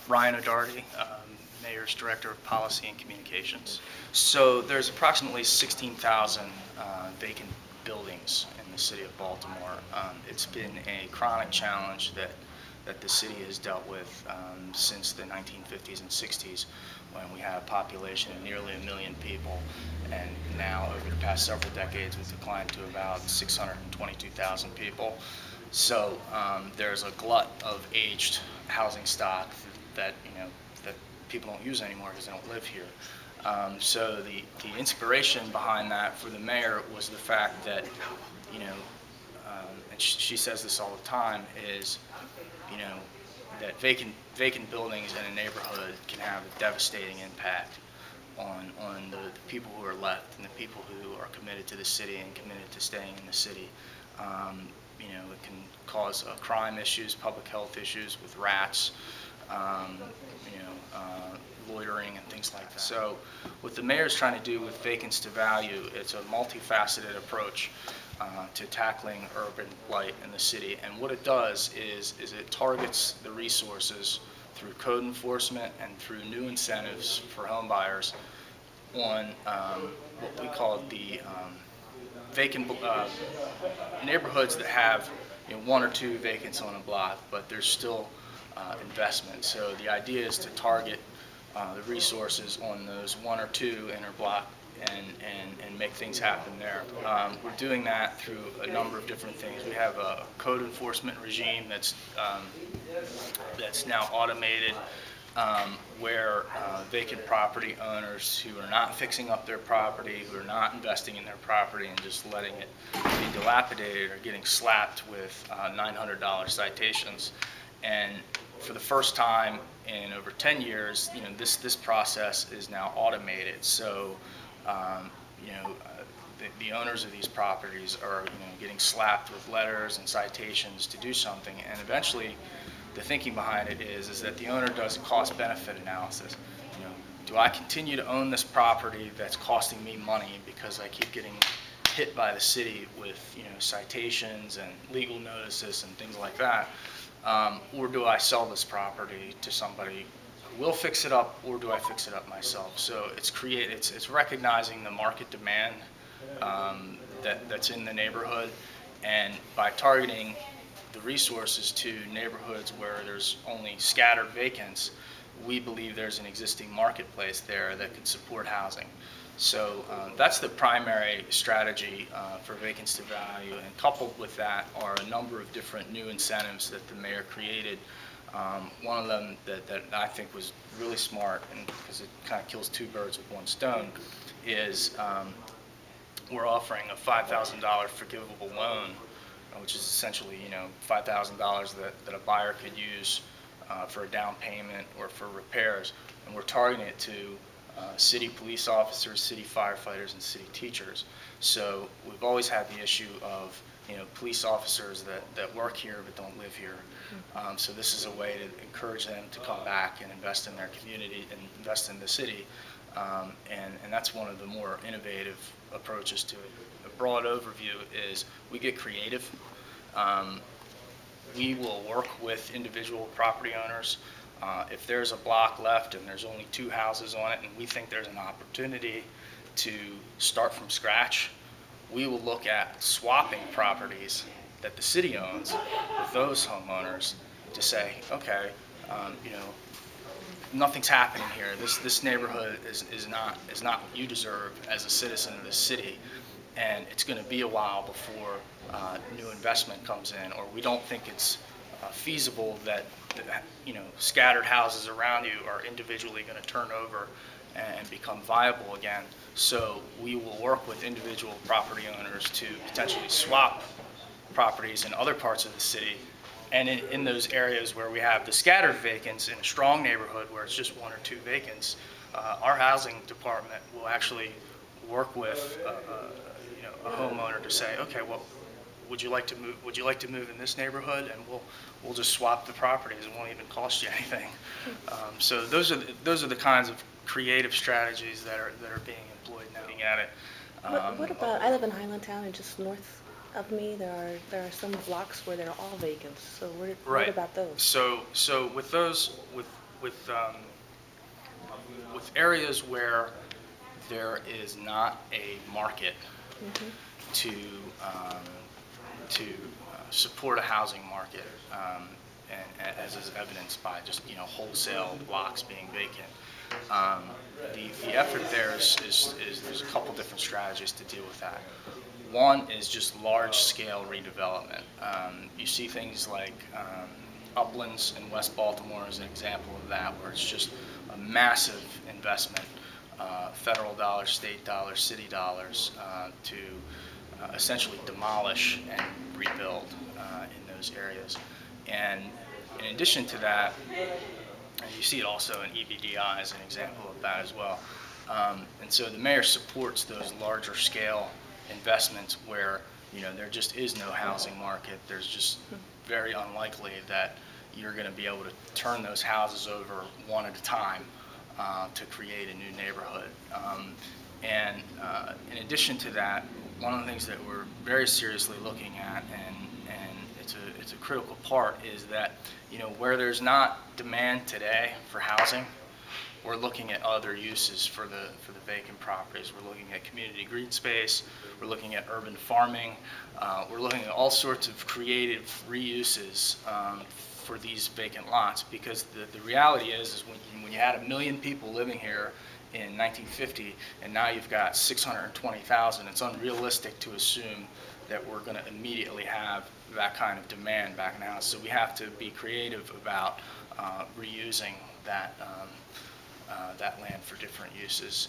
Ryan O'Doherty, Mayor's Director of Policy and Communications. So there's approximately 16,000 vacant buildings in the city of Baltimore. It's been a chronic challenge that the city has dealt with since the 1950s and 60s, when we had a population of nearly 1 million people, and now over the past several decades we've declined to about 622,000 people. So there's a glut of aged housing stock that that people don't use anymore because they don't live here. So the inspiration behind that for the mayor was the fact that, and she says this all the time, is that vacant buildings in a neighborhood can have a devastating impact on the people who are left and the people who are committed to the city and committed to staying in the city. It can cause crime issues, public health issues with rats, loitering and things like that. So what the mayor's trying to do with Vacants to Value, it's a multifaceted approach to tackling urban blight in the city. And what it does is it targets the resources through code enforcement and through new incentives for home buyers on what we call the vacant neighborhoods that have 1 or 2 vacants on a block, but there's still investment. So the idea is to target the resources on those 1 or 2 inner block and make things happen there. We're doing that through a number of different things. We have a code enforcement regime that's now automated, where vacant property owners who are not fixing up their property, who are not investing in their property and just letting it be dilapidated, are getting slapped with $900 citations. And for the first time in over 10 years, this process is now automated. So the owners of these properties are getting slapped with letters and citations to do something, and eventually the thinking behind it is that the owner does a cost-benefit analysis. Do I continue to own this property that's costing me money because I keep getting hit by the city with citations and legal notices and things like that, or do I sell this property to somebody who will fix it up, or do I fix it up myself? So it's recognizing the market demand that's in the neighborhood, and by targeting the resources to neighborhoods where there's only scattered vacants, we believe there's an existing marketplace there that could support housing. So that's the primary strategy for Vacants to Value, and coupled with that are a number of different new incentives that the mayor created. One of them that I think was really smart, and because it kind of kills 2 birds with 1 stone, is we're offering a $5,000 forgivable loan, which is essentially $5,000 that a buyer could use for a down payment or for repairs, and we're targeting it to city police officers, city firefighters, and city teachers. So we've always had the issue of police officers that work here but don't live here. So this is a way to encourage them to come back and invest in their community and invest in the city. And that's one of the more innovative approaches to it. A broad overview is we get creative. We will work with individual property owners. If there's a block left and there's only 2 houses on it and we think there's an opportunity to start from scratch, we will look at swapping properties that the city owns with those homeowners to say, okay, nothing's happening here. This neighborhood is not what you deserve as a citizen of this city, and it's going to be a while before new investment comes in, or we don't think it's feasible that scattered houses around you are individually going to turn over and become viable again. So we will work with individual property owners to potentially swap properties in other parts of the city, and in those areas where we have the scattered vacants in a strong neighborhood where it's just 1 or 2 vacants, our housing department will actually work with a homeowner to say, okay, well, would you like to move? Would you like to move in this neighborhood? And we'll just swap the properties. It won't even cost you anything. So those are the kinds of creative strategies that are being employed now. At it. What about? I live in Highlandtown, and just north of me, there are some blocks where they're all vacant. So what about those? So with those, with with areas where there is not a market to um, support a housing market, and as is evidenced by just wholesale blocks being vacant. The effort there is there's a couple different strategies to deal with that. One is just large-scale redevelopment. You see things like Uplands in West Baltimore is an example of that, where it's just a massive investment, federal dollars, state dollars, city dollars, to essentially demolish and rebuild in those areas. And in addition to that, and you see it also in EBDI as an example of that as well. And so the mayor supports those larger scale investments where there just is no housing market. There's just very unlikely that you're going to be able to turn those houses over one at a time to create a new neighborhood. And in addition to that, one of the things that we're very seriously looking at, and it's a critical part, is that where there's not demand today for housing, we're looking at other uses for the vacant properties. We're looking at community green space. We're looking at urban farming. We're looking at all sorts of creative reuses for these vacant lots, because the reality is when you had 1 million people living here in 1950 and now you've got 620,000, it's unrealistic to assume that we're going to immediately have that kind of demand back in the house. So we have to be creative about reusing that land for different uses.